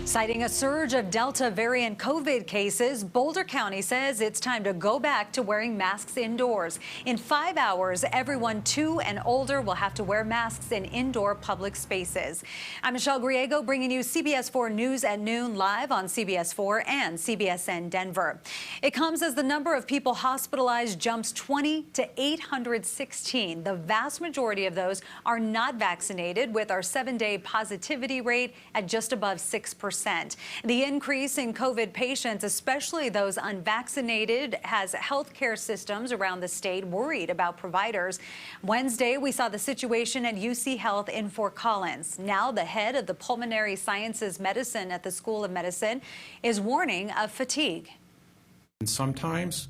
Citing a surge of Delta variant COVID cases, Boulder County says it's time to go back to wearing masks indoors. In 5 hours, everyone 2 and older will have to wear masks in indoor public spaces. I'm Michelle Griego bringing you CBS 4 News at noon live on CBS 4 and CBSN Denver. It comes as the number of people hospitalized jumps 20 to 816. The vast majority of those are not vaccinated, with our 7-day positivity rate at just above 6%. The increase in COVID patients, especially those unvaccinated, has healthcare systems around the state worried about providers. Wednesday, we saw the situation at UC Health in Fort Collins. Now, the head of the Pulmonary Sciences Medicine at the School of Medicine is warning of fatigue. And sometimes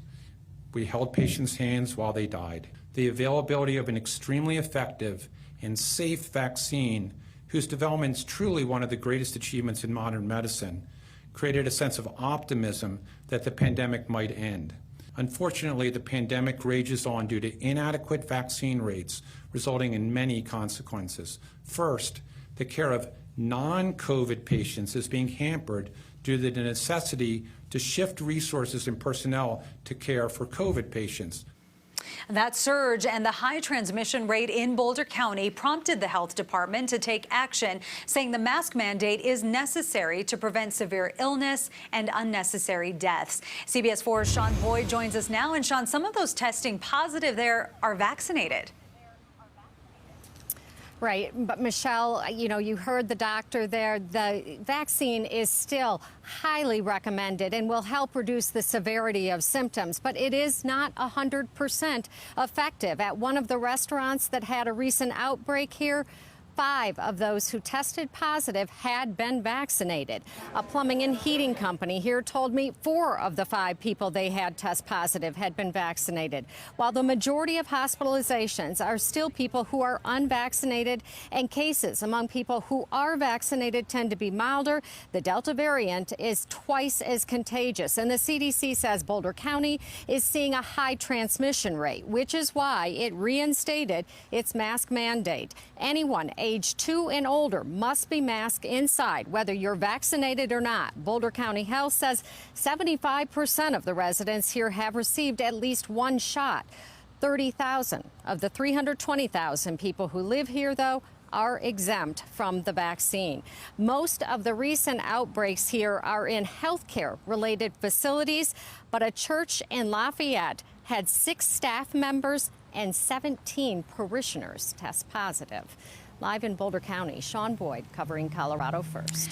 we held patients' hands while they died. The availability of an extremely effective and safe vaccine, whose development is truly one of the greatest achievements in modern medicine, created a sense of optimism that the pandemic might end. Unfortunately, the pandemic rages on due to inadequate vaccine rates, resulting in many consequences. First, the care of non-COVID patients is being hampered due to the necessity to shift resources and personnel to care for COVID patients. That surge and the high transmission rate in Boulder County prompted the health department to take action, saying the mask mandate is necessary to prevent severe illness and unnecessary deaths. CBS 4's Sean Boyd joins us now. And Sean, some of those testing positive there are vaccinated. Right. But Michelle, you heard the doctor there. The vaccine is still highly recommended and will help reduce the severity of symptoms, but it is not 100% effective. At one of the restaurants that had a recent outbreak here, 5 of those who tested positive had been vaccinated. A plumbing and heating company here told me 4 of the 5 people they had test positive had been vaccinated. While the majority of hospitalizations are still people who are unvaccinated, and cases among people who are vaccinated tend to be milder, the Delta variant is twice as contagious. And the CDC says Boulder County is seeing a high transmission rate, which is why it reinstated its mask mandate. Anyone age 2 and older must be masked inside, whether you're vaccinated or not. Boulder County Health says 75% of the residents here have received at least 1 shot. 30,000 of the 320,000 people who live here, though, are exempt from the vaccine. Most of the recent outbreaks here are in healthcare-related facilities, but a church in Lafayette had 6 staff members and 17 parishioners test positive. Live in Boulder County, Sean Boyd covering Colorado First.